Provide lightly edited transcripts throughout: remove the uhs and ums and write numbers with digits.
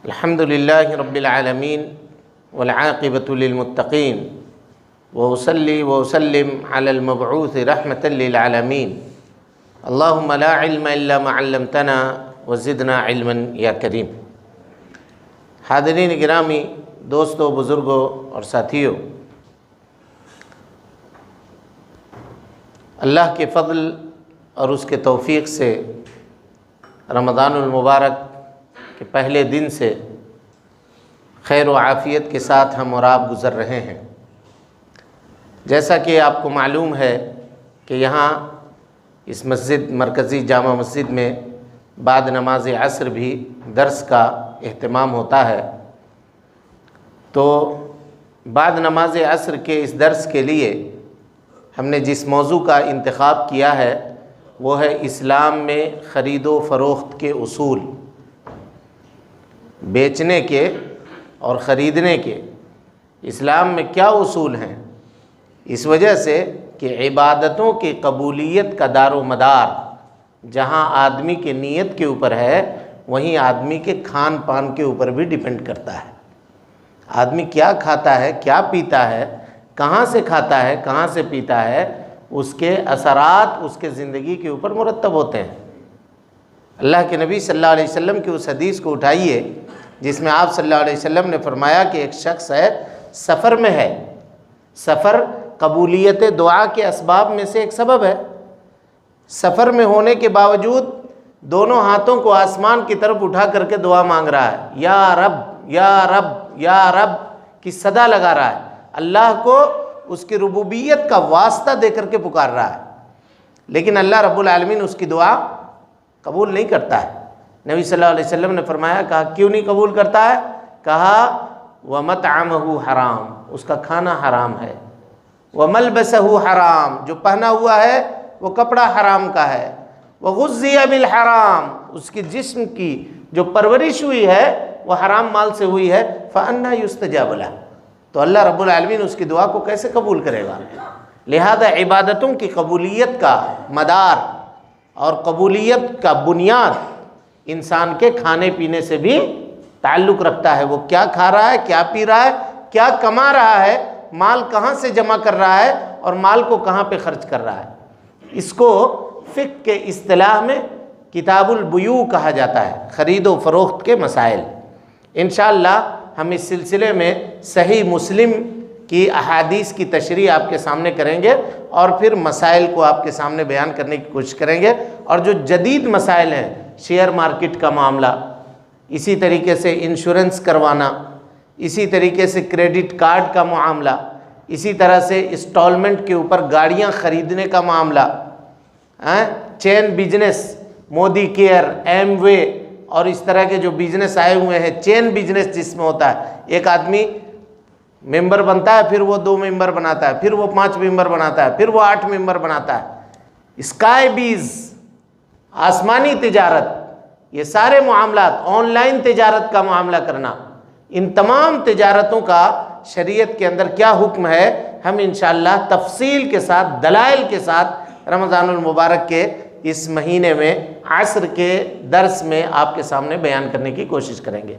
अल्हम्दुलिल्लाहि रब्बिल आलमीन वल आक़िबतु लिल मुत्तक़ीन व उसल्ली व उसल्लिम अलल मबऊस रहमतल लिल आलमीन अल्लाहुम्मा ला इल्मा इल्ला मा अल्लमतना व ज़िदना इल्मन या करीम। हाज़रीन गिरामी, दोस्तों, बुज़ुर्गों और साथियों, अल्लाह के फ़ज़ल और उसके तौफ़ीक़ से रमज़ानुल मुबारक के पहले दिन से खैर व आफ़ियत के साथ हम और आप गुज़र रहे हैं। जैसा कि आपको मालूम है कि यहाँ इस मस्जिद मरकज़ी जामा मस्जिद में बाद नमाज असर भी दर्स का एहतमाम होता है। तो बाद नमाज असर के इस दर्स के लिए हमने जिस मौजू का इंतख़ाब किया है वो है इस्लाम में ख़रीद व फ़रोख्त के उसूल, बेचने के और ख़रीदने के इस्लाम में क्या उसूल हैं। इस वजह से कि इबादतों की कबूलियत का दारो मदार जहाँ आदमी के नीयत के ऊपर है वहीं आदमी के खान पान के ऊपर भी डिपेंड करता है। आदमी क्या खाता है, क्या पीता है, कहाँ से खाता है, कहाँ से पीता है, उसके असरात उसके ज़िंदगी के ऊपर मुरतब होते हैं। अल्लाह के नबी सल्लल्लाहु अलैहि वसल्लम की उस हदीस को उठाइए जिसमें आप सल्लल्लाहु अलैहि वसल्लम ने फरमाया कि एक शख्स है, सफ़र में है। सफ़र कबूलियत दुआ के असबाब में से एक सबब है। सफ़र में होने के बावजूद दोनों हाथों को आसमान की तरफ उठा करके दुआ मांग रहा है, या रब या रब या रब की सदा लगा रहा है। अल्लाह को उसकी रुबूबियत का वास्ता दे करके पुकार रहा है, लेकिन अल्लाह रब्बुल आलमीन उसकी दुआ कबूल नहीं करता है। नबी सल्लल्लाहु अलैहि वसल्लम ने फरमाया, कहा क्यों नहीं कबूल करता है? कहा व मतअमहु हराम, उसका खाना हराम है, व मलबसहु हराम, जो पहना हुआ है वो कपड़ा हराम का है, व गुज़्ज़िया बिल हराम, उसकी जिस्म की जो परवरिश हुई है वो हराम माल से हुई है। फ़अन्ना युस्तजाब लह, तो अल्लाह रब्बुल आलमीन उसकी दुआ को कैसे कबूल करेगा? लिहाजा इबादतों की कबूलियत का मदार और कबूलियत का बुनियाद इंसान के खाने पीने से भी ताल्लुक़ रखता है। वो क्या खा रहा है, क्या पी रहा है, क्या कमा रहा है, माल कहाँ से जमा कर रहा है और माल को कहाँ पे खर्च कर रहा है। इसको फ़िक़्ह के इस्तिलाह में किताबुल बुयू कहा जाता है, ख़रीद व फ़रोख्त के मसाइल। इंशाअल्लाह हम इस सिलसिले में सही मुस्लिम की अहादीस की तशरीह आपके सामने करेंगे और फिर मसाइल को आपके सामने बयान करने की कोशिश करेंगे। और जो जदीद मसाइल हैं, शेयर मार्केट का मामला, इसी तरीके से इंश्योरेंस करवाना, इसी तरीके से क्रेडिट कार्ड का मामला, इसी तरह से इंस्टॉलमेंट के ऊपर गाड़ियां ख़रीदने का मामला, chain business, Modi care, Amway और इस तरह के जो बिजनेस आए हुए हैं, चेन बिजनेस जिसमें होता है एक आदमी मेंबर बनता है, फिर वो 2 मेंबर बनाता है, फिर वो 5 मेंबर बनाता है, फिर वो 8 मेंबर बनाता है। स्काई बीज, आसमानी तिजारत, ये सारे मामलात, ऑनलाइन तिजारत का मामला करना, इन तमाम तिजारतों का शरीयत के अंदर क्या हुक्म है, हम इंशाअल्लाह तफसील के साथ, दलाइल के साथ रमज़ानुल मुबारक के इस महीने में असर के दर्स में आपके सामने बयान करने की कोशिश करेंगे।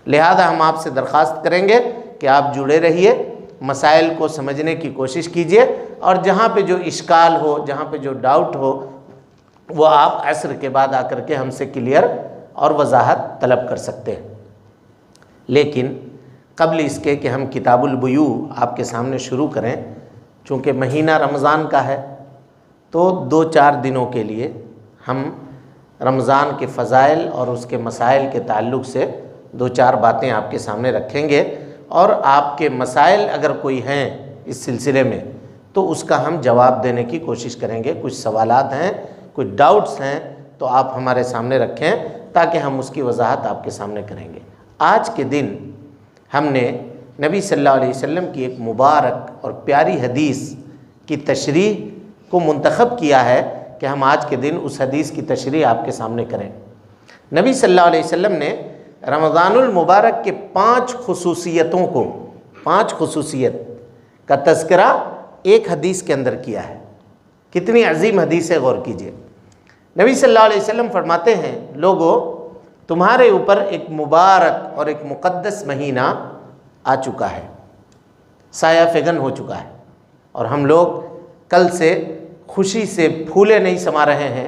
लिहाजा हम आपसे दरख्वास्त करेंगे कि आप जुड़े रहिए, मसाइल को समझने की कोशिश कीजिए और जहाँ पे जो इश्काल हो, जहाँ पे जो डाउट हो, वो आप असर के बाद आकर के हमसे क्लियर और वजाहत तलब कर सकते हैं। लेकिन कबल इसके कि हम किताबुल बुयू आपके सामने शुरू करें, चूँकि महीना रमज़ान का है, तो 2-4 दिनों के लिए हम रमज़ान के फ़ज़ाइल और उसके मसाइल के ताल्लुक़ से 2-4 बातें आपके सामने रखेंगे और आपके मसाइल अगर कोई हैं इस सिलसिले में तो उसका हम जवाब देने की कोशिश करेंगे। कुछ सवालात हैं, कुछ डाउट्स हैं, तो आप हमारे सामने रखें ताकि हम उसकी वजाहत आपके सामने करेंगे। आज के दिन हमने नबी सल्लल्लाहु अलैहि वसल्लम की एक मुबारक और प्यारी हदीस की तशरीह को मुंतखब किया है कि हम आज के दिन उस हदीस की तशरीह आपके सामने करें। नबी सल्लल्लाहु अलैहि वसल्लम ने रमज़ानुल मुबारक के 5 खुसूसियतों को, 5 खुसूसियत का तज़किरा एक हदीस के अंदर किया है। कितनी अजीम हदीस है, गौर कीजिए। नबी सल्लल्लाहु अलैहि वसल्लम फरमाते हैं, लोगों तुम्हारे ऊपर एक मुबारक और एक मुक़द्दस महीना आ चुका है, साया फिगन हो चुका है, और हम लोग कल से खुशी से फूले नहीं समा रहे हैं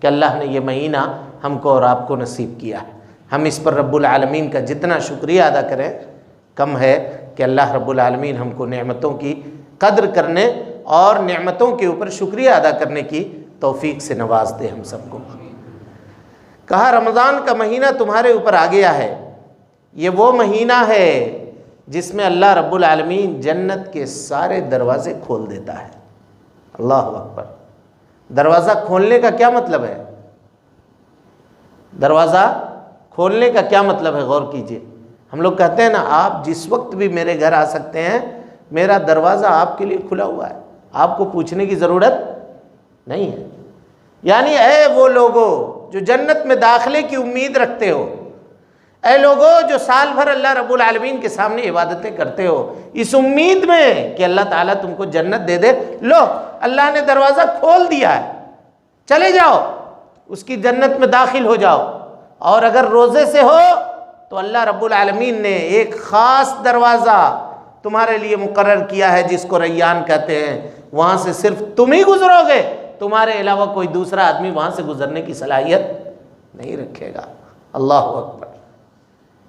कि अल्लाह ने ये महीना हमको और आपको नसीब किया है। हम इस पर रब्बुल आलमीन का जितना शुक्रिया अदा करें कम है कि अल्लाह रब्बुल आलमीन हमको नेमतों की कद्र करने और नेमतों के ऊपर शुक्रिया अदा करने की तौफीक से नवाज दे हम सबको। कहा रमज़ान का महीना तुम्हारे ऊपर आ गया है, ये वो महीना है जिसमें अल्लाह रब्बुल आलमीन जन्नत के सारे दरवाज़े खोल देता है। अल्लाह अकबर। दरवाज़ा खोलने का क्या मतलब है? दरवाज़ा खोलने का क्या मतलब है? गौर कीजिए। हम लोग कहते हैं ना, आप जिस वक्त भी मेरे घर आ सकते हैं, मेरा दरवाज़ा आपके लिए खुला हुआ है, आपको पूछने की ज़रूरत नहीं है। यानी ऐ वो लोगों जो जन्नत में दाखिले की उम्मीद रखते हो, ऐ लोगों जो साल भर अल्लाह रब्बुल आलमीन के सामने इबादतें करते हो, इस उम्मीद में कि अल्लाह ताला तुमको जन्नत दे दे, लो अल्लाह ने दरवाज़ा खोल दिया है, चले जाओ उसकी जन्नत में दाखिल हो जाओ। और अगर रोज़े से हो तो अल्लाह रब्बुल आलमीन ने एक ख़ास दरवाज़ा तुम्हारे लिए मुकर्रर किया है जिसको रैयान कहते हैं। वहाँ से सिर्फ तुम ही गुजरोगे, तुम्हारे अलावा कोई दूसरा आदमी वहाँ से गुजरने की सलाहियत नहीं रखेगा। अल्लाह अकबर।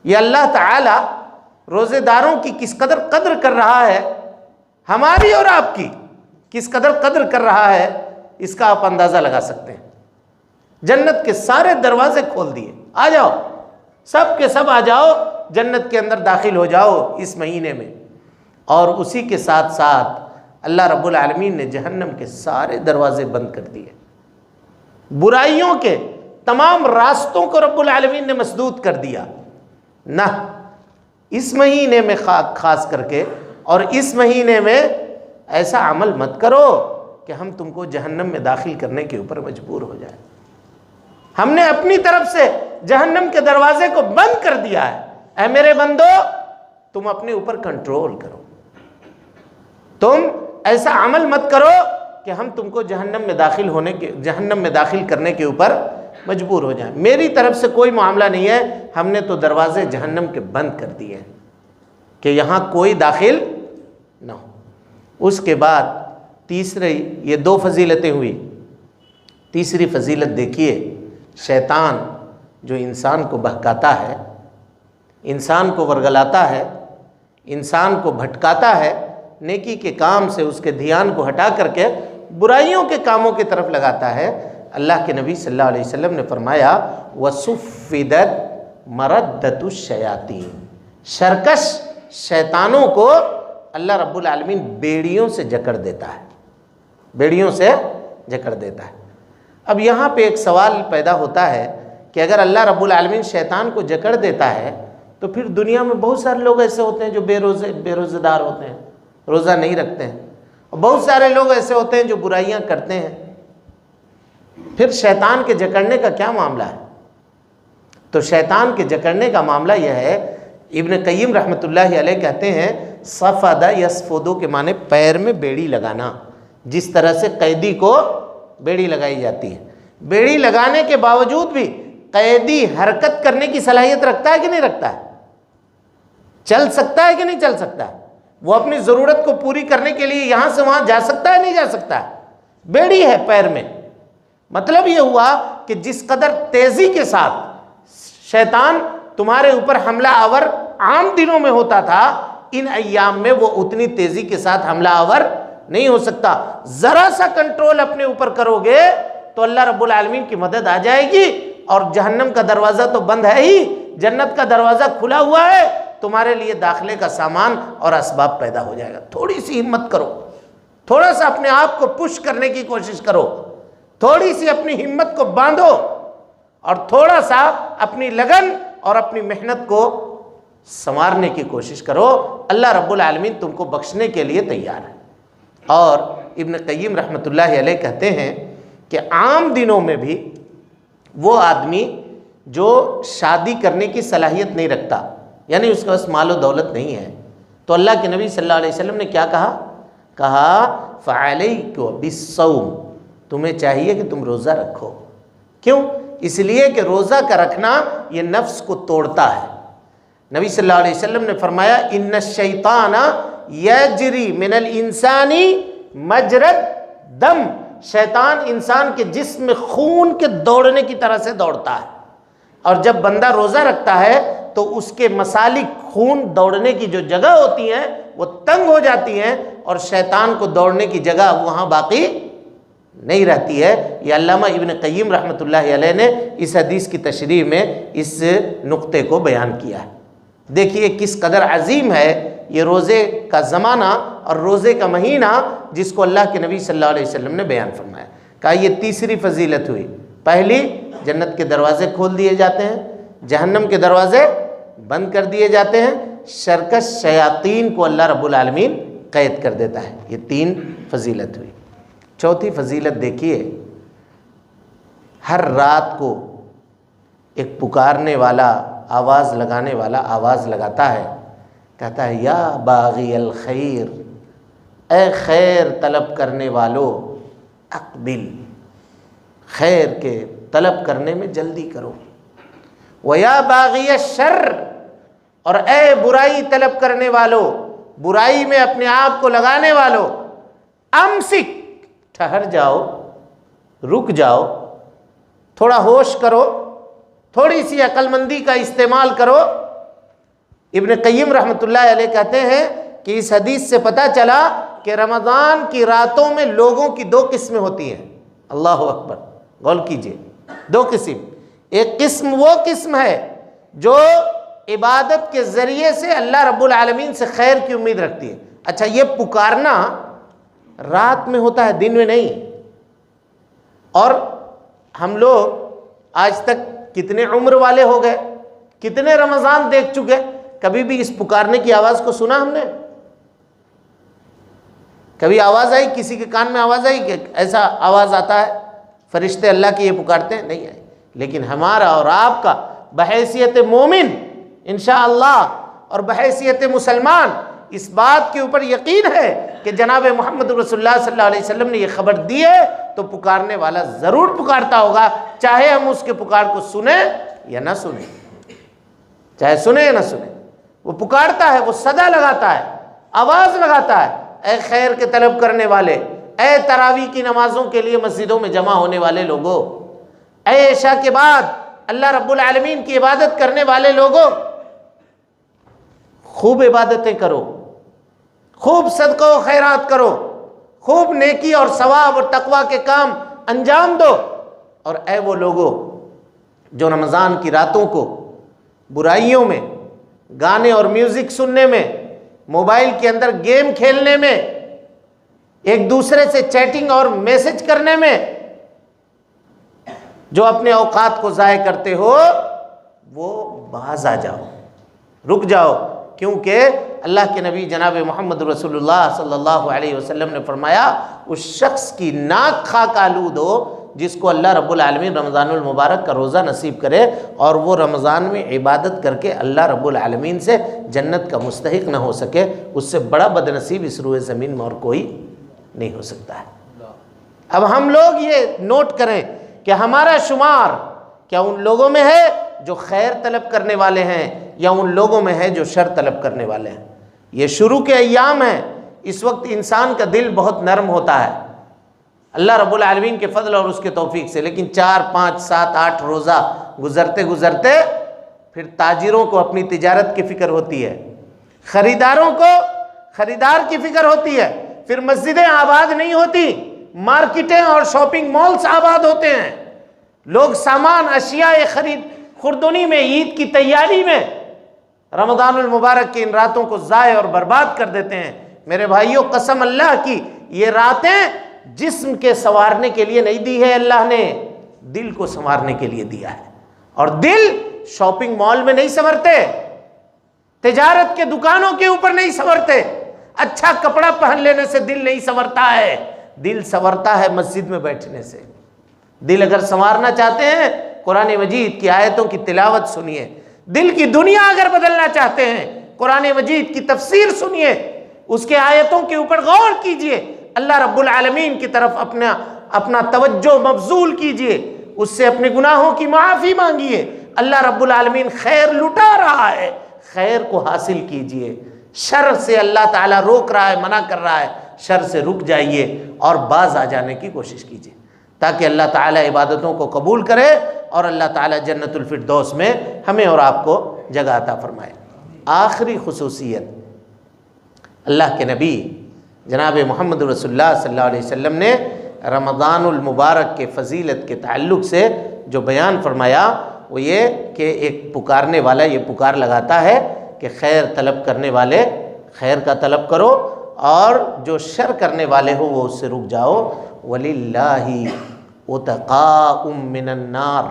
ये अल्लाह ताला रोज़ेदारों की किस कदर कद्र कर रहा है, हमारी और आपकी किस कदर कद्र कर रहा है, इसका आप अंदाज़ा लगा सकते हैं। जन्नत के सारे दरवाजे खोल दिए, आ जाओ सब के सब आ जाओ, जन्नत के अंदर दाखिल हो जाओ इस महीने में। और उसी के साथ साथ अल्लाह रब्बुल आलमीन ने जहन्नम के सारे दरवाजे बंद कर दिए, बुराइयों के तमाम रास्तों को रब्बुल आलमीन ने मसदूद कर दिया। ना इस महीने में खास करके, और इस महीने में ऐसा अमल मत करो कि हम तुमको जहन्नम में दाखिल करने के ऊपर मजबूर हो जाए। हमने अपनी तरफ से जहन्नम के दरवाजे को बंद कर दिया है। ऐ मेरे बंदो, तुम अपने ऊपर कंट्रोल करो, तुम ऐसा अमल मत करो कि हम तुमको जहन्नम में दाखिल करने के ऊपर मजबूर हो जाए। मेरी तरफ से कोई मामला नहीं है, हमने तो दरवाजे जहन्नम के बंद कर दिए हैं कि यहाँ कोई दाखिल ना हो। उसके बाद तीसरे, ये दो फजीलतें हुई, तीसरी फजीलत देखिए, शैतान जो इंसान को बहकाता है, इंसान को वर्गलाता है, इंसान को भटकाता है, नेकी के काम से उसके ध्यान को हटा करके बुराइयों के कामों की तरफ लगाता है। अल्लाह के नबी सल्लल्लाहु अलैहि वसल्लम ने फरमाया, वसुफ़िदत मरद्दतुश शयातीन, शरकश शैतानों को अल्लाह रब्बुल आलमीन बेड़ियों से जकड़ देता है, बेड़ियों से जकड़ देता है। अब यहाँ पे एक सवाल पैदा होता है कि अगर अल्लाह रब्बुल आलमीन शैतान को जकड़ देता है तो फिर दुनिया में बहुत सारे लोग ऐसे होते हैं जो बेरोज़ेदार होते हैं, रोज़ा नहीं रखते हैं, और बहुत सारे लोग ऐसे होते हैं जो बुराइयां करते हैं। फिर शैतान के जकड़ने का क्या मामला है? तो शैतान के जकड़ने का मामला यह है, इब्न क़य्यिम रहमतुल्लाहि अलैह कहते हैं, सफ़दा यसफ़ुदु के माने पैर में बेड़ी लगाना, जिस तरह से कैदी को बेड़ी लगाई जाती है। बेड़ी लगाने के बावजूद भी कैदी हरकत करने की सलाहियत रखता है कि नहीं रखता है? चल सकता है कि नहीं चल सकता है? वो अपनी ज़रूरत को पूरी करने के लिए यहाँ से वहाँ जा सकता है नहीं जा सकता है? बेड़ी है पैर में। मतलब ये हुआ कि जिस कदर तेज़ी के साथ शैतान तुम्हारे ऊपर हमला आवर आम दिनों में होता था, इन अय्याम में वो उतनी तेज़ी के साथ हमला आवर नहीं हो सकता। ज़रा सा कंट्रोल अपने ऊपर करोगे तो अल्लाह रब्बुल आलमीन की मदद आ जाएगी, और जहन्नम का दरवाज़ा तो बंद है ही, जन्नत का दरवाज़ा खुला हुआ है, तुम्हारे लिए दाखिले का सामान और असबाब पैदा हो जाएगा। थोड़ी सी हिम्मत करो, थोड़ा सा अपने आप को पुश करने की कोशिश करो, थोड़ी सी अपनी हिम्मत को बांधो, और थोड़ा सा अपनी लगन और अपनी मेहनत को संवारने की कोशिश करो। अल्लाह रब्बुल आलमीन तुमको बख्शने के लिए तैयार है। और इब्न क़य्यिम रहमतुल्लाहि अलैह कहते हैं कि आम दिनों में भी वो आदमी जो शादी करने की सलाहियत नहीं रखता, यानी उसके पास मालो दौलत नहीं है, तो अल्लाह के नबी सल्लल्लाहु अलैहि वसल्लम ने क्या कहा फ़अलैका बिस्सौम, तुम्हें चाहिए कि तुम रोज़ा रखो। क्यों? इसलिए कि रोज़ा का रखना ये नफ्स को तोड़ता है। नबी सल्लल्लाहु अलैहि वसल्लम ने फरमाया इन्न शैताना यजरी मिनल इंसानी मजरद दम, शैतान इंसान के जिस्म में खून के दौड़ने की तरह से दौड़ता है। और जब बंदा रोज़ा रखता है तो उसके मसालिक, खून दौड़ने की जो जगह होती हैं वो तंग हो जाती हैं और शैतान को दौड़ने की जगह वहाँ बाकी नहीं रहती है। ये अल्लामा इब्न क़य्यिम रहमतुल्लाहि अलैह ने इस हदीस की तशरीह में इस नुक्ते को बयान किया है। देखिए किस कदर अजीम है ये रोज़े का ज़माना और रोज़े का महीना जिसको अल्लाह के नबी सल्लल्लाहु अलैहि वसल्लम ने बयान फरमाया। कहा ये तीसरी फजीलत हुई। पहली, जन्नत के दरवाज़े खोल दिए जाते हैं, जहन्नम के दरवाज़े बंद कर दिए जाते हैं, शरकश शयातीन को अल्लाह रब्बुल आलमीन कैद कर देता है। ये 3 फजीलत हुई। चौथी फजीलत देखिए, हर रात को एक पुकारने वाला, आवाज़ लगाने वाला आवाज़ लगाता है, कहता है या बागी अल खैर, ए खैर तलब करने वालों, अक़बिल, खैर के तलब करने में जल्दी करो। व या बागी शर, और ए बुराई तलब करने वालों, बुराई में अपने आप को लगाने वालों, अमसिक, ठहर जाओ, रुक जाओ, थोड़ा होश करो, थोड़ी सी अक्लमंदी का इस्तेमाल करो। इब्न क़य्यिम रहमतुल्लाह अलैह कहते हैं कि इस हदीस से पता चला कि रमज़ान की रातों में लोगों की 2 किस्में होती हैं। अल्लाह अकबर, गौर कीजिए, 2 किस्म। एक किस्म वो किस्म है जो इबादत के ज़रिए से अल्लाह रब्बुल आलमीन से खैर की उम्मीद रखती है। अच्छा, ये पुकारना रात में होता है, दिन में नहीं। और हम लोग आज तक कितने उम्र वाले हो गए, कितने रमज़ान देख चुके, कभी भी इस पुकारने की आवाज़ को सुना हमने? कभी आवाज़ आई, किसी के कान में आवाज़ आई कि ऐसा आवाज़ आता है फरिश्ते अल्लाह के ये पुकारते हैं? नहीं आई। लेकिन हमारा और आपका बहैसियत मोमिन इंशाअल्लाह और बहैसियत मुसलमान इस बात के ऊपर यकीन है कि जनाब मोहम्मद रसूलुल्लाह सल्लल्लाहु अलैहि वसल्लम ने ये खबर दी है, तो पुकारने वाला ज़रूर पुकारता होगा, चाहे हम उसके पुकार को सुने या ना सुने, चाहे सुने या ना सुने, वो पुकारता है, वो सदा लगाता है, आवाज़ लगाता है। ए खैर के तलब करने वाले, ए तरावी की नमाज़ों के लिए मस्जिदों में जमा होने वाले लोगों, ए इशा के बाद अल्लाह रब्बुल आलमीन की इबादत करने वाले लोगों, खूब इबादतें करो, खूब सदका व खैरात करो, खूब नेकी और सवाब और तकवा के काम अंजाम दो। और ऐ वो लोगों जो रमज़ान की रातों को बुराइयों में, गाने और म्यूज़िक सुनने में, मोबाइल के अंदर गेम खेलने में, एक दूसरे से चैटिंग और मैसेज करने में जो अपने औकात को ज़ाय करते हो, वो बाज आ जाओ, रुक जाओ। क्योंकि अल्लाह के नबी जनाब मोहम्मद रसूलुल्लाह सल्लल्लाहु अलैहि वसल्लम ने फरमाया, उस शख्स की नाक खाक आलूद हो जिसको अल्लाह रब्बुल आलमीन रमज़ानुल मुबारक का रोज़ा नसीब करे और वो रमज़ान में इबादत करके अल्लाह रब्बुल आलमीन से जन्नत का मुस्तहिक न हो सके, उससे बड़ा बदनसीब इस रूए ज़मीन में और कोई नहीं हो सकता है। अब हम लोग ये नोट करें कि हमारा शुमार क्या उन लोगों में है जो खैर तलब करने वाले हैं या उन लोगों में है जो शर तलब करने वाले हैं। ये शुरू के अय्याम हैं, इस वक्त इंसान का दिल बहुत नरम होता है अल्लाह रब्बुल आलमीन के फजल और उसके तौफीक से, लेकिन 4, 5, 7, 8 रोज़ा गुजरते गुजरते फिर ताजिरों को अपनी तिजारत की फ़िक्र होती है, ख़रीदारों को ख़रीदार की फ़िक्र होती है, फिर मस्जिदें आबाद नहीं होती, मार्केटें और शॉपिंग मॉल्स आबाद होते हैं, लोग सामान अशिया खरीद खुर्दनी में, ईद की तैयारी में रमज़ानुल मुबारक की इन रातों को ज़ाय और बर्बाद कर देते हैं। मेरे भाइयों, कसम अल्लाह की, ये रातें जिस्म के संवारने के लिए नहीं दी है अल्लाह ने, दिल को संवारने के लिए दिया है। और दिल शॉपिंग मॉल में नहीं संवरते, तिजारत के दुकानों के ऊपर नहीं संवरते, अच्छा कपड़ा पहन लेने से दिल नहीं संवरता है, दिल संवरता है मस्जिद में बैठने से। दिल अगर संवारना चाहते हैं, कुरान मजीद की आयतों की तिलावत सुनिए। दिल की दुनिया अगर बदलना चाहते हैं, कुरान मजीद की तफसीर सुनिए, उसके आयतों के ऊपर गौर कीजिए, अल्लाह रब्बुल आलमीन की तरफ अपना तवज्जो मबजूल कीजिए, उससे अपने गुनाहों की माफ़ी मांगिए। अल्लाह रब्बुल आलमीन खैर लुटा रहा है, खैर को हासिल कीजिए। शर से अल्लाह ताला रोक रहा है, मना कर रहा है, शर से रुक जाइए और बाज आ जाने की कोशिश कीजिए, ताकि अल्लाह ताला इबादतों को कबूल करे और अल्लाह ताला जन्नतुल फिरदौस में हमें और आपको जगह अता फरमाए। आखिरी खुसूसियत, अल्लाह के नबी जनाब मोहम्मद रसूलुल्लाह सल्लल्लाहु अलैहि वसल्लम ने रमज़ानुल मुबारक के फ़जीलत के ताल्लुक़ से जो बयान फरमाया वो ये कि एक पुकारने वाला ये पुकार लगाता है कि खैर तलब करने वाले खैर का तलब करो और जो शर करने वाले हो वो उससे रुक जाओ। वलिल्लाहि उतक़ाउम मिनन नार,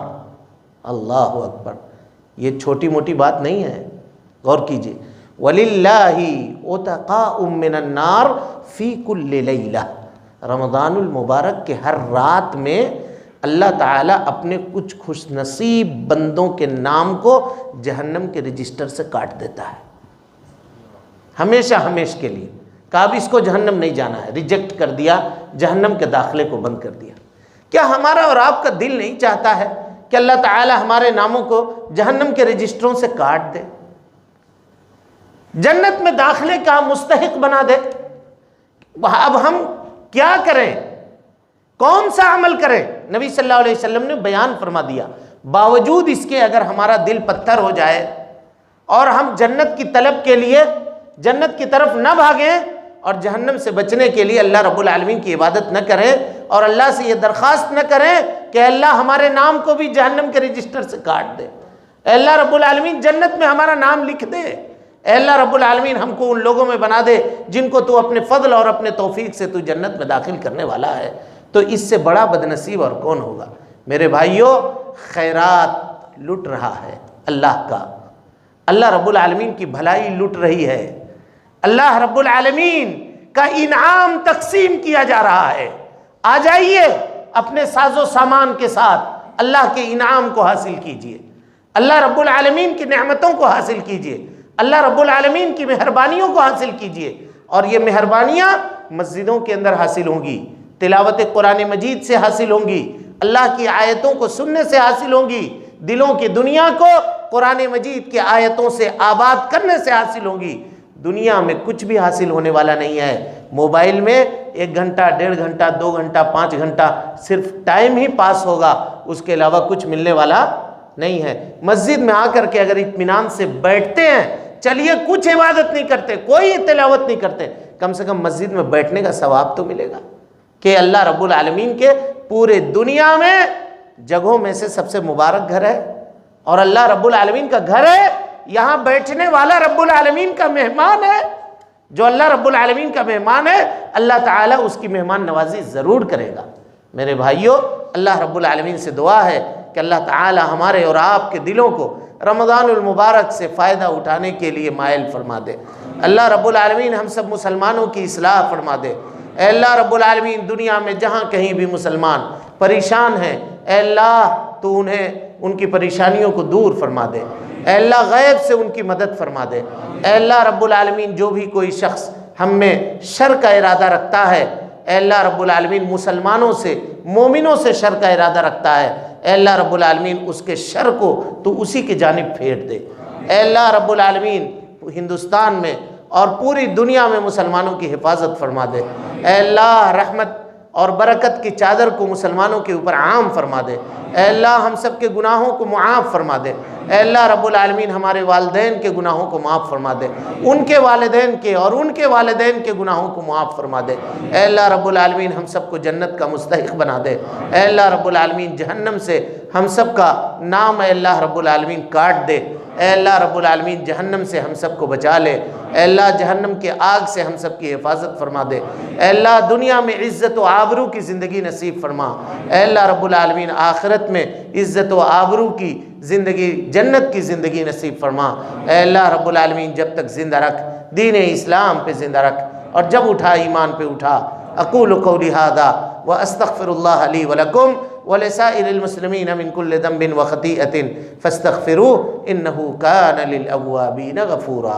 अल्लाहु अकबर, ये छोटी मोटी बात नहीं है, गौर कीजिए। वलिल्लाहि उतक़ाउम मिनन नार फ़ी कुल्लि लैला, रमज़ानुल मुबारक के हर रात में अल्लाह ताला अपने कुछ खुशनसीब बंदों के नाम को जहन्नम के रजिस्टर से काट देता है, हमेशा हमेशा के लिए। कहा भी इसको जहन्नम नहीं जाना है, रिजेक्ट कर दिया, जहन्नम के दाखिले को बंद कर दिया। क्या हमारा और आपका दिल नहीं चाहता है कि अल्लाह ताला हमारे नामों को जहन्नम के रजिस्टरों से काट दे, जन्नत में दाखिले का मुस्तहिक बना दे? अब हम क्या करें, कौन सा अमल करें? नबी सल्लल्लाहु अलैहि वसल्लम ने बयान फरमा दिया, बावजूद इसके अगर हमारा दिल पत्थर हो जाए और हम जन्नत की तलब के लिए जन्नत की तरफ न भागें और जहन्नम से बचने के लिए अल्लाह रब्बुल आलमीन की इबादत न करें और अल्लाह से ये दरख्वास्त न करें कि अल्लाह हमारे नाम को भी जहन्नम के रजिस्टर से काट दे, अल्लाह रब्बुल आलमीन जन्नत में हमारा नाम लिख दे, अल्लाह रब्बुल आलमीन हमको उन लोगों में बना दे जिनको तू अपने फजल और अपने तौफीक से तू जन्नत में दाखिल करने वाला है, तो इससे बड़ा बदनसीब और कौन होगा? मेरे भाइयों, खैरात लुट रहा है अल्लाह का, अल्लाह रब्बुल आलमीन की भलाई लुट रही है, अल्लाह रब्बुल आलमीन का इनाम तकसीम किया जा रहा है। आ जाइए अपने साजो सामान के साथ अल्लाह के इनाम को हासिल कीजिए, अल्लाह रब्बुल आलमीन की नेमतों को हासिल कीजिए, अल्लाह रब्बुल आलमीन की मेहरबानियों को हासिल कीजिए। और ये मेहरबानियाँ मस्जिदों के अंदर हासिल होंगी, तिलावत कुरान मजीद से हासिल होंगी, अल्लाह की आयतों को सुनने से हासिल होंगी, दिलों की दुनिया को कुरान मजीद की आयतों से आबाद करने से हासिल होंगी। दुनिया में कुछ भी हासिल होने वाला नहीं है। मोबाइल में 1 घंटा, 1.5 घंटा, 2 घंटा, 5 घंटा सिर्फ टाइम ही पास होगा, उसके अलावा कुछ मिलने वाला नहीं है। मस्जिद में आकर के अगर इत्मीनान से बैठते हैं, चलिए कुछ इबादत नहीं करते, कोई तिलावत नहीं करते, कम से कम मस्जिद में बैठने का सवाब तो मिलेगा कि अल्लाह रब्बुल आलमीन के पूरे दुनिया में जगहों में से सबसे मुबारक घर है और अल्लाह रब्बुल आलमीन का घर है। यहाँ बैठने वाला रब्बुल आलमीन का मेहमान है। जो अल्लाह रब्बुल आलमीन का मेहमान है, अल्लाह ताला उसकी मेहमान नवाजी ज़रूर करेगा। मेरे भाइयों, अल्लाह रब्बुल आलमीन से दुआ है कि अल्लाह ताला हमारे और आपके दिलों को रमज़ानुल मुबारक से फ़ायदा उठाने के लिए मायल फरमा दे। अल्लाह रब्बुल आलमीन हम सब मुसलमानों की इस्लाह फरमा दे। अल्लाह रब्बुल आलमीन दुनिया में जहाँ कहीं भी मुसलमान परेशान हैं, अल्लाह तो उन्हें उनकी परेशानियों को दूर फरमा दे, अल्लाह गैब से उनकी मदद फरमा दे। अल्लाह रब्बुल आलमीन जो भी कोई शख्स हम में शर का इरादा रखता है, अल्लाह रब्बुल आलमीन मुसलमानों से, मोमिनों से शर का इरादा रखता है, अल्लाह रब्बुल आलमीन उसके शर को तो उसी की जानिब फेर दे। अल्लाह रब्बुल आलमीन हिंदुस्तान में और पूरी दुनिया में मुसलमानों की हिफाजत फरमा दे। अल्लाह रहमत और बरकत की चादर को मुसलमानों के ऊपर आम फरमा दे। अल्लाह हम सब के गुनाहों को मुआफ़ फरमा दे। अल्लाह रब्बुल आलमीन हमारे वालिदैन के गुनाहों को माफ़ फरमा दे, उनके वालिदैन के और उनके वालिदैन के गुनाहों को माफ़ फरमा दे। अल्लाह रब्बुल आलमीन हम सबको जन्नत का मुस्तहिक बना दे। अल्लाह रब्बुल आलमीन जहन्नम से हम सब का नाम अल्लाह रब्बुल आलमीन काट दे। अल्लाह रब्बुल आलमीन जहन्नम से हम सब को बचा ले। अल्लाह जहन्नम के आग से हम सब की हिफाजत फरमा दे। अल्लाह दुनिया में इज़्ज़त व आबरू की ज़िंदगी नसीब फरमा। अल्लाह रब्बुल आलमीन आखिरत में इज़्ज़त व आबरू की ज़िंदगी, जन्नत की ज़िंदगी नसीब फरमा। अल्लाह रब्बुल आलमीन जब तक ज़िंदा रख, दीन इस्लाम पे ज़िंदा रख और जब उठा ईमान पे उठा। अक़ूलु क़ौली हाज़ा व अस्तग़फ़िरुल्लाह ली व लकुम व लिसाइरिल मुस्लिमीन मिन कुल्लि ज़ंबिन व ख़तीअतिन फ़स्तग़फ़िरूहु इन्नहु कान लिल अव्वाबीन गफ़ूरा।